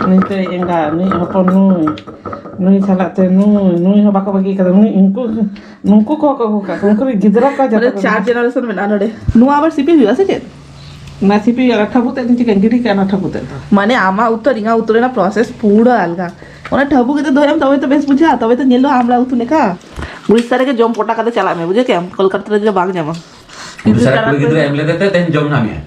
Ni tu enggak ni apa nui salat tu nui baka bagi kata nui nungku kok kungku gidra ka মানে jata 4 generation মেনা নড়ে নু আবার CP হই আছে যে nasipi ala thabute ni chicken giri kana thabute to মানে আমা উত্তর ইঙা উত্তরে না প্রসেস পুরো আলগা ওনা ঠাবু কেতে ধরাম তবে তো বেশ বুঝা তবে তো নেলো আমরা উতু লেখা উড়িষ্যা থেকে জম পোটা কাতে চালামে বুঝে কেম কলকাতা থেকে বাগ যামা सारा कोई किधर एमले देते तेन जम नाम है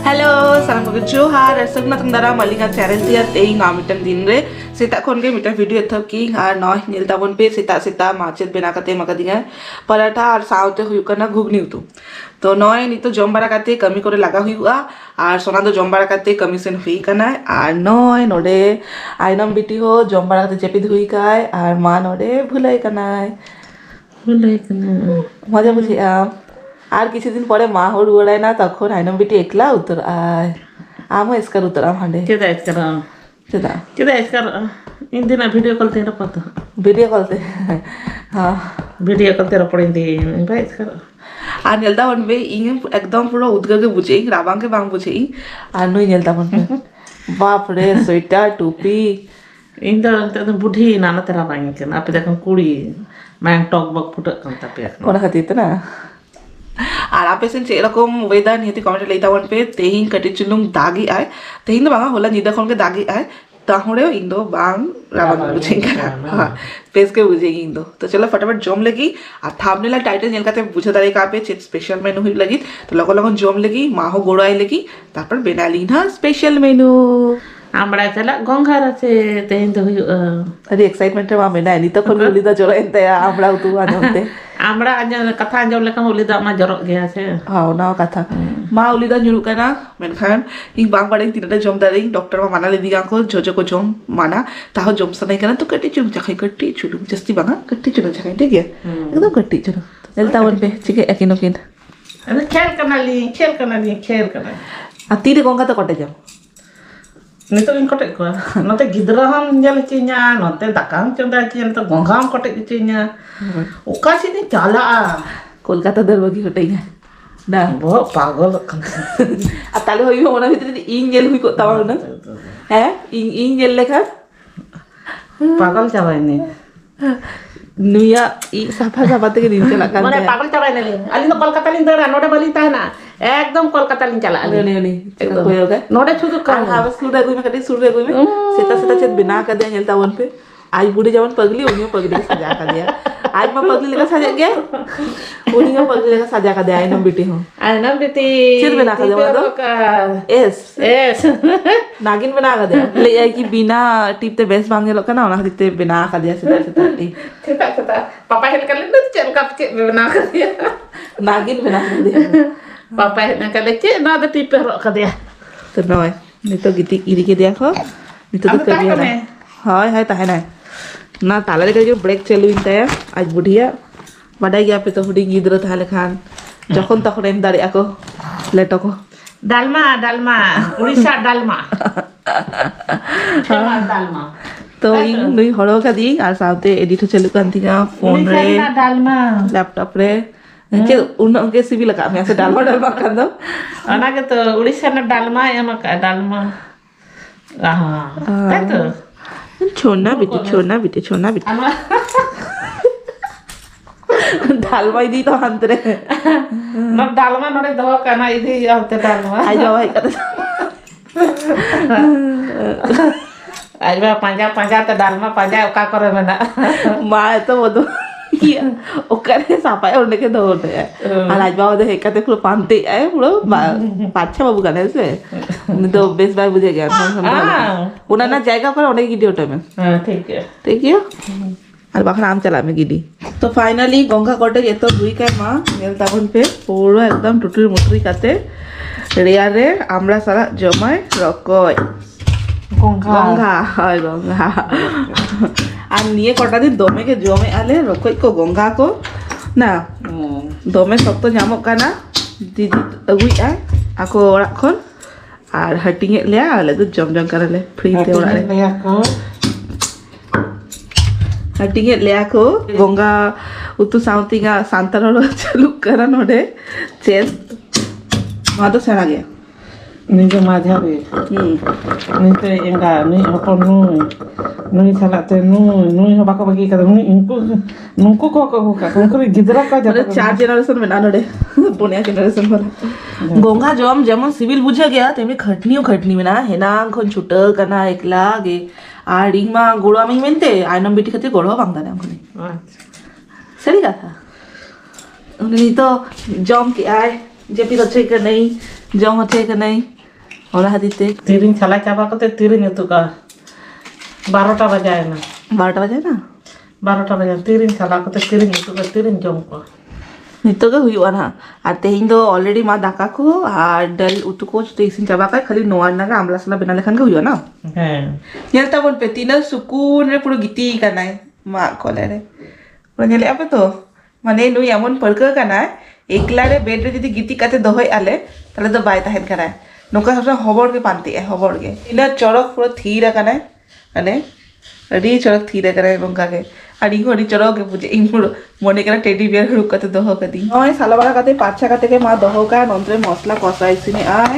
हेलो सारा को जोहार सगना तंदरा मलिका चैनल दिया तेई नामिटन दिन रे सेता खोन के मीटर वीडियो एथब की आर नॉय नेलता बन पे सेता माचेत बेना कते मका दिया पराठा और साउते हुई करना घुगनी उतु तो नॉय नी तो जम बारा काते कमी करे लगा हुआ और सोना तो जम बारा काते कमीशन हुई करना और नॉय नोडे आइनम बिटी हो जम बारा काते चेपिद हुई काय और मां नोडे भुलाई करना boleh kena मजा बुझे আর কিছুদিন পরে মা হর উড়ায় না তখন আইনম বিটি একলা উত্তর আয় আমও এসকার উত্তর আম হাঁডে kita sekarang সেটা kita sekarang ini na video call tera pata video কলতে হ্যাঁ video call tera pore di baik sekarang আর নেলদা বনবে ইং একদম পুরো উদ্গকে বুঝেই রাবাংকে বাং বুঝেই আর নই নেলদা বনবে বাপ রে সোয়েটার টুপি ini dah budi nana tera banyak kan apa dah kan kuri main talk bak putak kan tapi ওনা খাতি তো না আর আপে সেন এরকম ওয়েদার নিয়ে কমেন্টে লেইতা বনবে তেহিং কাটি চুলুম দাগি আয় তেহিং তো বাঙা হলা নিদা খনকে দাগি আয় তাহলেও ইন্দো বাং রাবাং বুঝেঙ্গা हाँ फेस के बुझेगी इंदो तो चलो फटाफट जम लगी और थामनेल टाइटल नेल काते बुझे दारे का पे स्पेशल मेनू हुई लगी तो लगो लगन जम लगी माहो गोड़ाई लगी तापर बेनाली ना स्पेशल मेनू আমরা চালা গঙ্গার আছে তেহিন তো হইউ अरे एक्साइटमेंट मा बेना नी तो कोन उलिदा जोरा एंते आमड़ा उतु आनते আমরা কথা আঞ্জম লেখা উলি দা মা জরক গিয়া আছে हाँ ना कथा मा उलिदा जुरु kana मेनखान इ बांग बाड़े तिनटा जम दारे डॉक्टर मा माना ले दिगा को जोजो को जम माना ताहो जम सनाई kana तो कट्टी चुम चखाई कट्टी चुडु जस्ती बांगा कट्टी चुडु चखाई ठीक है एकदम कट्टी चुडु एलता वन पे चिके एकिनो किन अरे खेल करना तीरे गंगा तो कटे जाओ nito in kotek ko note gidra ham nyal cinya note dakang chonda cinya to gongham kotek cinya ukasi ni chala Kolkata दरबगी कटेगा ना bo pagal kan अब ताले होई होना भीतर इन जेल हुई को तावा ना है इन जेल लेखा pagal cabai ini नुया इ साफा साफा ते दिन चला kan mana pagal cabai ini alin to kolkata lin dara node bali tahna एकदम कोलकाता लिन चला नहीं नहीं एकदम कोई होगा नोडे Chudu kan habis sudah gue makanya sudah gue seta seta cet bina ka dia nyelta wan pe आज बूढ़े जवान पगली उन्हीं पगली का सजा कर दिया आज मैं पगली लेकर सजा गया उन्हीं को पगली लेकर सजा कर दिया आइनम बेटी हूँ आइनम बेटी चिर बना कर दिया तो एस नागिन बना कर दिया ले आई कि बिना टिप ते बेस मांगे लोग का ना उन्हें दिखते बिना कर दिया सीधा सीधा kita पापा हेल्प कर लेते चल का बना कर दिया नागिन बना कर दिया पापा हेल्प कर लेते ना तो टिप पे रख दिया तो ना है नहीं तो गिटी इरी के दिया खो नहीं तो कर दिया ना हाँ है तो है ना ना ताला लेकर जो ब्रेक चालू इंता है आज बुढ़िया बड़ा गया पे तो हुडी गिद्र था लेखान जखन तखन एम दाड़ी आको लेटो को डालमा उड़ीसा डालमा डालमा तो इन नुई हड़ो का दी आ साथे एडिट चालू kan थी फोन रे डालमा लैपटॉप रे के उनके सीवी लगा मैं ऐसे डालमा कर दो अना के तो उड़ीसा ना डालमा एम का डालमा हां तो छोड़ना बेटी डालमा दी तो अंतरे न डालमा नोडे दो काना इदी आते डालमा आ जाओ भाई कर आज बा पंजा तो डालमा पंजा का करे मना मां तो वो तो किया ओकरे सापाय उड़ने के दो होते हैं और आज बाबू देख के पूरा पांते है पूरा पाछा बाबू गाने से तो बेस बार बुझे गया उना ना जाएगा पर उन्हें गिडी ओटा में हां ठीक है আর বাখন আম চালা আমি গিডি তো ফাইনালি গঙ্গা কটে এত দুই কায় মা নেল তাবন পে পুরো একদম টুটুরি মুটুরি কাতে রেয়ারে আমরা সারা জমায় রকয় গঙ্গা হয় গঙ্গা আর নিয়ে কটা দিন দমেকে জমে আলে রকয় কো গঙ্গা কো না দমে শক্ত ᱧᱟᱢᱚᱜ ᱠᱟᱱᱟ দিদি আগুইয়া আকো ওড়াᱜ খন আর হাটিং এ লেয়া আলে তো জমজম করালে ফ্রি তে ওড়াগ রে হাটিং এ লেয়া को गंगा ᱩᱛᱩ ᱥᱟᱶᱛᱮ ᱥᱟᱱᱛᱟᱲ ᱨᱚᱲ ᱪᱟᱹᱞᱩᱜ ᱠᱟᱱᱟ ᱱᱚᱰᱮ ᱪᱮᱫ ᱱᱚᱣᱟ ᱫᱚ ᱥᱮᱬᱟ ᱜᱮᱭᱟ ᱱᱩᱭ ᱫᱚ ᱢᱟঝারি ᱱᱩᱭ ᱛᱮ ᱮᱸᱜᱟ ᱱᱩᱭ ᱦᱚᱯᱚᱱ ᱱᱩᱭ ᱥᱟᱞᱟᱜ ᱛᱮ ᱱᱩᱭ ᱦᱚᱸ ᱵᱟᱠᱚ ᱵᱟᱹᱜᱤ ᱠᱟᱫᱟ ᱱᱩᱠᱩ ᱠᱚ ᱟᱹᱜᱩ ᱠᱟᱜ ᱠᱚᱣᱟ ᱩᱱᱠᱩ ᱜᱤᱫᱽᱨᱟᱹ ᱠᱚ ᱱᱚᱰᱮ ᱡᱚᱛᱚ 4 জেনারেশন মেনা নডে 5 জেনারেশন বলা গঙ্গা জম যেমন সিভিল বুঝা গিয়া তেমনি খাটনিও খাটনি মেনা হেনাং খন ছুটা কানা একলা গে আর ইংমা গোড়া আমি মেনতে আইনম বিটি খাতে গোড়া বাংদা নাম খনি सही कहा उन्हें तो जम के आए जेपी अच्छे का नहीं जम अच्छे का नहीं और हाथीते तीरिंग छला चाबा करते तीरिंग उतु का 12टा बजाए ना 12टा बजे ना 12टा बजाए तीरिंग छला करते तीरिंग उतु का तीरिंग जम को नितो के हुई ना और तेहिं दो ऑलरेडी मा दाका को और डल उतु को तो इसिन चाबा का खाली नोआर ना आमला सला बना लेखन के हुई ना हैं नेलता बोल पे तीन सुकून रे पुरो गीती काना मा कोले रे नेले apa तो माने नुई एमन परक काना एकला रे बेड रे जदी गीती काते दहय आले ताले तो बाय ताहेन काना नोका सब हबड़ के पानती है हबड़ के इला चरक पुरो थीर काना अने अडी चरक थीर काना बंका के अडी घड़ी चरक के पूजे इंगुर मने काना टेडी बियर रुक काते दह कदी ओय सालाबारा काते पाछा काते के मा दह का नंतरे मसला कसाई सिने आय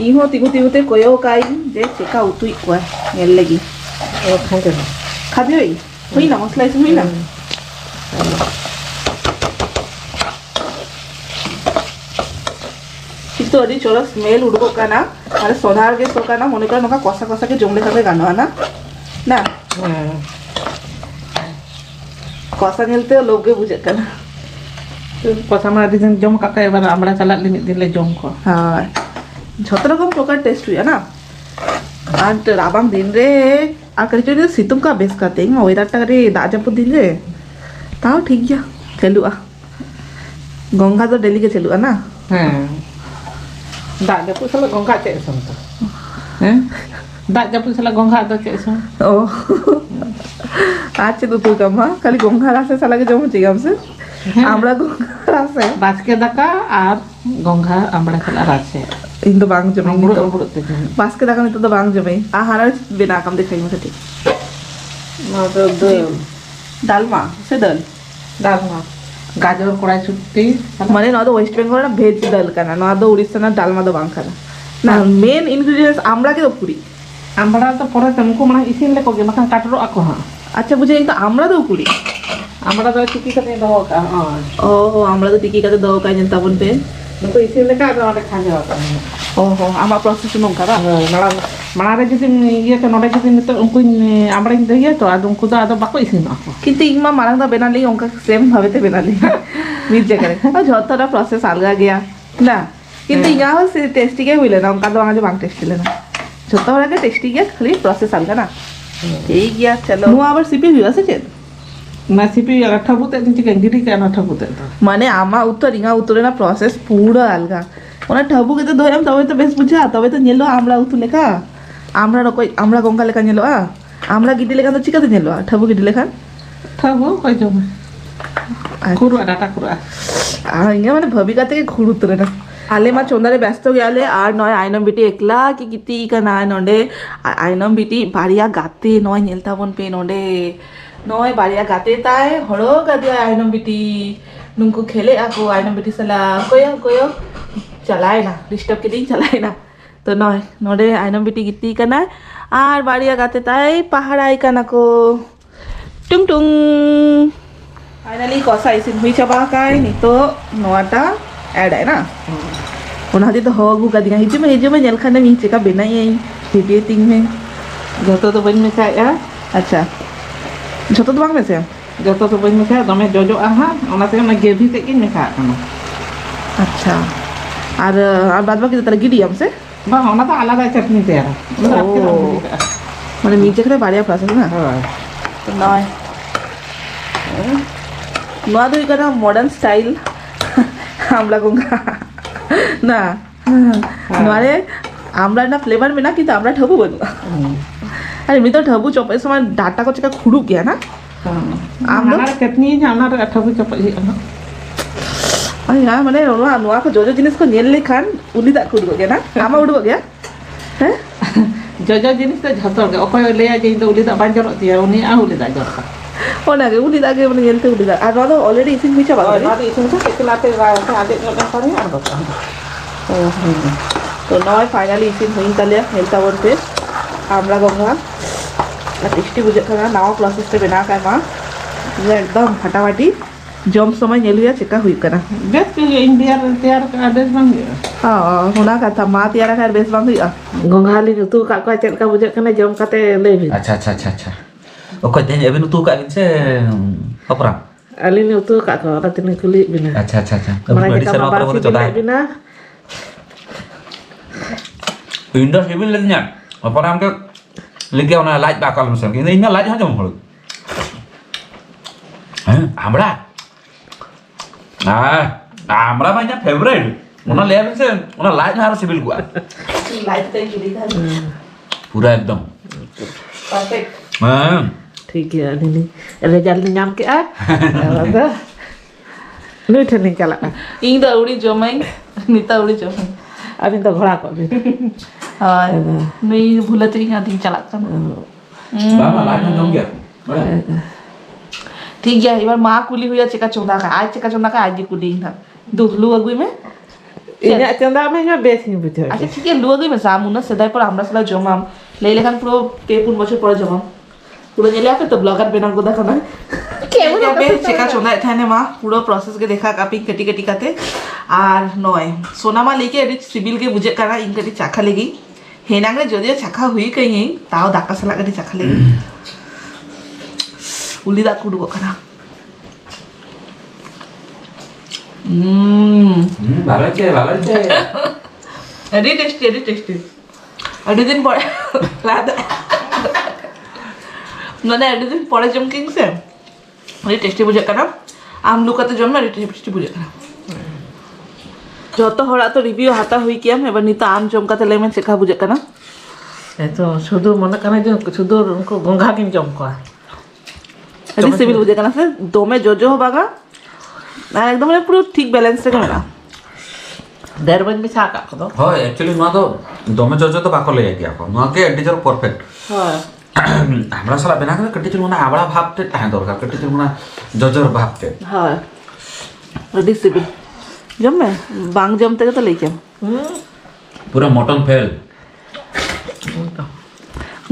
इहो तिगुते कोयो काई जे चेका उतुई कोय नेल लगी और खाते खाबी होई ना मसला इस होई ना तो अड़ी चोरा स्मेल उड़को काना अरे सोनार के सोकाना मने कर नका कसा कसा के जमले खाते गानो ना ना कसा नेलते लोग के बुझे काना कसा मा दिन जम काका एबार আমরা চালাত লিমিট দিলে জম কো हाँ যত রকম প্রকার টেস্ট हुई है ना আর রাবাং দিন রে আর করে যদি সিতুম का बेस करते हैं ওয়েদার টা রে দাজাপুর দিন রে তাও ঠিক গিয়া চলুয়া গঙ্গা তো डेली के चलुआ ना हैं दाग जपु साला गंगा चे सम तो हैं दाग जपु साला गंगा तो चे सम ओ आज तो तू कमा खाली गंगा रासे साला के जम चिगाम से আমরা গঙ্গা রাসে বাসকে দাকা আর গঙ্গা আমরা খালা রাসে इन तो बांग जमे আমড়ো আমড়ো তে बास के दाका तो बांग जमे आ हारा बिना काम देखाई में खाती না তো দল डालमा से दल ডাল না গাজর কড়াই ছুটি মানে না তো ওয়েস্ট বেঙ্গল না ভেজ দল কানা না তো উড়িষ্যা না ডালমা তো বাং খানা না মেন ইনগ্রেডিয়েন্টস আমরা के तो पूरी আমরা তো পরে তুমকো মানে ইসিন লে কোগে মাখান কাটরো আকো হ্যাঁ अच्छा बुझे तो আমরা तो पूरी আমরা তো চিকি কাতে দাও কা ओ আমরা তো टिकी का तो दो का जनता बन पे তো ইসিন লে কা দাও খা যাও কা ओहो आमा प्रोसेस नोंका बा নাড়া মানারে যদি ইয়ে তো নড়ে যদি তো উনকু আমরা ইয়ে তো আর উনকু তো আদো বাকো ইসিন আকো কিন্তু ইংমা মারাং दा बेनाली उनका सेम भावे ते बेनाली मिल जगह और जतरा प्रोसेस अलगा गया ना কিন্তু ইয়া হচ্ছে টেস্টি কে হইলে না উনকা তো আগে বাং টেস্টি ले ना जतरा के टेस्टी के खाली प्रोसेस अलगा ना ठीक गया चलो नु আবার সিপি হইয়া আছে না সিপি ঠাবুতে দিন চিকেন গিরি কেন ঠাবুতে তো মানে আমা উত্তর ইঙা উত্তরে না প্রসেস পুরো আলগা ওনা ঠাবু কে তো ধরাম তবে তো বেশ বুঝা তবে তো নেলো আমরা উতু লেখা আমরা রকই আমরা গঙ্গা লেখা নেলো আমরা গিডি লেখা তো চিকাতে নেলো ঠাবু গিডি লেখা ঠাবু কই জমা খুরু ডাটা খুরু আর ইঙা মানে ভবিকা থেকে খুর উত্তরে না আলে মা চন্দারে ব্যস্ত গেলে আর নয় আইনম বিটি একলা কি গিতি কা না নডে আইনম বিটি বাড়িয়া গাতে নয় নেলতা বন পে নডে নয় বাড়িয়া গাতে তাই হড়ো গাদিয়া আইনম বিটি নুঙ্কু খেলে আকো আইনম বিটি সালা কয়ো चलाए ना डिस्टर्ब के दिन चलाए ना तो नय नोडे आइनम बिटी गीती कना आर बाड़िया गाते ताई पहाड़ाई कना को टुंग टुंग फाइनली कसा इसिन हुई चबा काय नि तो नोटा ऐड है ना ओना दी तो होगु का दिना हिजु में नेल खाने मिंचे का बेनाई आई वीडियो थिंग में যত তো বইন মেশায়া अच्छा जतो तो बांग में से যত তো বইন মেশায়া দমে জজো আহা ওনাতে না গ্রেভি তে কিন মেশা কানো अच्छा और बाद बाकी तो गिडी हमसे বা ওনা তো আলাদা চাটনি তেরা মানে মির্জা করে বাড়িয়া প্লাস না হ্যাঁ তো নয় নোয়া দুই কানা মডার্ন স্টাইল আমলা গঙ্গা না নোয়ারে আমরা না फ्लेवर में ना কিন্তু আমরা ঠবু বনু আর এমনি তো ঠবু চপাই সময় ডাটা কো চকা খুড়ু গিয়া না আমরা কেতনি আমরা ঠাবু চপাই अरे यार मैंने नुआ को जो जिनिस को नेल लेखान उली दा खुद गया ना आमा उड़ गया हैं जो जिनिस तो झतर गे ओकय ले आ जे तो उली दा बाजर दिया उनी आ उली दा जर ᱚᱱᱟᱜᱮ ᱩᱞᱤ ᱫᱟᱜ ᱜᱮ ᱢᱟᱱᱮ ᱧᱮᱞᱛᱮ ᱩᱞᱤ ᱫᱟᱜ ᱟᱨ ᱱᱚᱣᱟ ᱫᱚ ᱚᱞᱨᱮᱰᱤ ᱤᱥᱤᱱ ᱦᱩᱭ ᱪᱟᱵᱟᱜ ᱦᱳᱭ ᱠᱟᱱᱟ ᱱᱚᱣᱟ ᱫᱚ ᱤᱥᱤᱱ ᱠᱟᱛᱮ ᱮᱠᱞᱟᱛᱮ ᱟᱸᱡᱮᱫ ᱧᱚᱜ ᱞᱮᱱᱠᱷᱟᱱ ᱜᱮ ᱟᱬᱜᱚ ᱠᱟᱜᱼᱟ তো নয় ফাইনালি ইসিন হয়ে তাহলে হেলতা বলতে আমরা গঙ্গা টেস্টি বুঝে খানা নাও প্রসেসে বেনা কায় মা একদম ফাটাফাটি জম সময় নেল हुआ चिका हुई कना बेस के इंडिया तैयार का बेस बन गया हां होना कथा मा तैयार कर बेस बांग हुआ गोंघाली तू का चेक का बुझे कने जम काते ले भी अच्छा ओके तेन एबिन तू का से अपरा अली ने तू का तिने कुली बिना अच्छा बड़ी सर पर बोले चला बिना इंडो सिविल लेnya अपरा हम के लेके ओना लाइट बाकल में से इन लाइट हा जम हळ हमरा हमरा माइना फेवरेट ओना ले से ओना लाइट हार सिविल को लाइट ते की दिखा पूरा एकदम परफेक्ट हां ठीक है अली ने रिजल्ट नाम के आ नहीं थे नहीं चला ᱤᱧ ᱫᱚ ᱟᱹᱣᱲᱤ ᱡᱚᱢᱟᱹᱧ ᱱᱤᱛᱟ ᱟᱹᱣᱲᱤ ᱡᱚᱢᱟᱹᱧ अभी तो घोड़ा को भी ᱦᱳᱭ ᱱᱩᱭ ᱵᱷᱩᱞᱟᱹᱛᱤᱧ ᱟᱫᱤᱧ ᱪᱟᱞᱟᱜ ᱠᱟᱱᱟ बाबा लाइट जम गया ठीक गया एबार माँ कुली हुई चिका चौंधा का आज चिका चौंधा का आज जी कुली ना दू लू अगुई में इन्हें चंदा में जो बेस ही बुझे अच्छा ठीक है लू अगुई में सामू ना सदाई पर हमरा सला जमाम ले लेखान पुरो पे पुन बछर पर जमाम पुरो नेले आपे तो ब्लॉगर बेना को देखा ना কেমন হবে চিকা চৌঁধা এখানে মা পুরো প্রসেস কে দেখা কাপি কেটি কেটি কাতে আর নয় সোনামা লেকে এডি সিভিল के बुझे करा इन कटी चाखा लेगी हेनांगे जदियो चाखा हुई कहीं ताओ दाका सला कटी चाखा लेगी उली दा कुडु को करा ভালো আছে एडी टेस्टी एडी दिन पड़े लादा মানে এডি দিন পরে জম কিংসে এডি টেস্টি বুঝে করা আম লুকাতে জম এডি টেস্টি বুঝে করা যত হড়া তো রিভিউ হাতা हुई কিয়াম এবার নিতা আম জমকাতে লেমন চেখা বুঝে করা तो शुद्ध मन करना जो शुद्ध उनको गोंघा किन जम को एडी सिविल बुझे करा से दो में जो हो बागा ना एकदम पूरा ठीक बैलेंस से करा देरबन भी छा का दो হয় एक्चुअली नो तो दमे जजो तो बाको ले गया को नो के टीचर परफेक्ट हां हमरा साला बिना के टीचर मना आबड़ा भाबते ताहे दरकार टीचर मना जजर भाबते हां एडी सिविल जम में बांग जमते तो लेके पूरा मटन फेल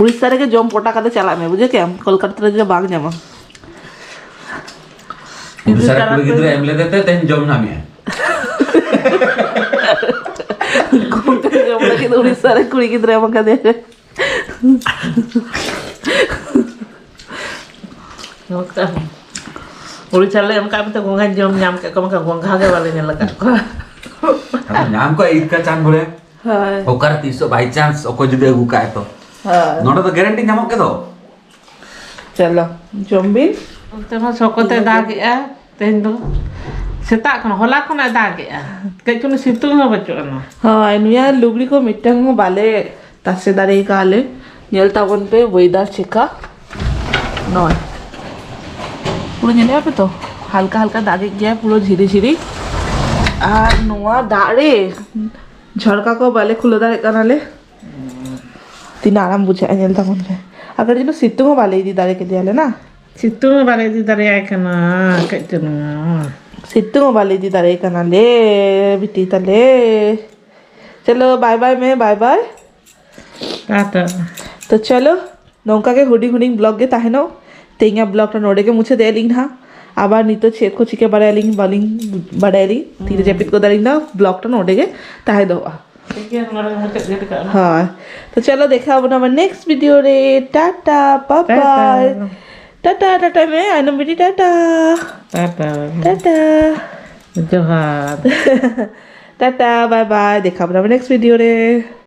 उड़ीसा रे के जम पोटा काते चला में बुझे क्या कोलकाता रे बांग जमा सारा कुड़ी गिदरे एमले देते तेन जम ना में जम लगे तो उड़ीसा रे कुड़ी गिदरे मका दे उड़ी चले हम का तो गोंघा जम नाम के कम का गोंघा के वाले ने लगा अब नाम को ईद का चांद बोले हां ओकर 300 बाय चांस ओको जदे अगु काए तो हां नोडो तो गारंटी नामक के दो चलो जम्बी तो हम सोकोते दागेआ तेन दो सेता खन होला खन दागेआ के कुन सितुंग हो बचोना हां एनुया लुगड़ी को मिटंग बाले तसे दारे काले नेलता वन पे वेदार चिका नॉय पूरा नेले पे तो हल्का हल्का दागे गया पूरा धीरे धीरे আর নোয়া দাঁড়ে ঝড়কা কো বালে খুলে দাঁড়ে কানালে তিন আরাম বুঝে আইল তখন আগে যেন সিতুঙ্গ বালে দি দাঁড়ে কে দিয়ালে না सितुंग वाले दी दरे आय कना कइतनु सितुंग बाले दी दारे कनाले बिटी तले चलो बाय बाय में बाय बाय टाटा तो चलो नौका के हुडी हुडिंग ब्लॉग के ताहेनो तेंगा ब्लॉग टा नोडे के मुझे दे लिंग हा आबार नितो छेद को चिके बड़ालिंग बलिंग बड़ाली तीरे जेपित को दरिंग ना ब्लॉग टा नोडे के ताहे दो ठीक है हमारा मुझे गेट का हाँ तो चलो देखा अब ना नेक्स्ट वीडियो रे tata bye bye tata tata में आनम बेटी टाटा टाटा टाटा जोहार टाटा बाय बाय देखा अब ना नेक्स्ट वीडियो रे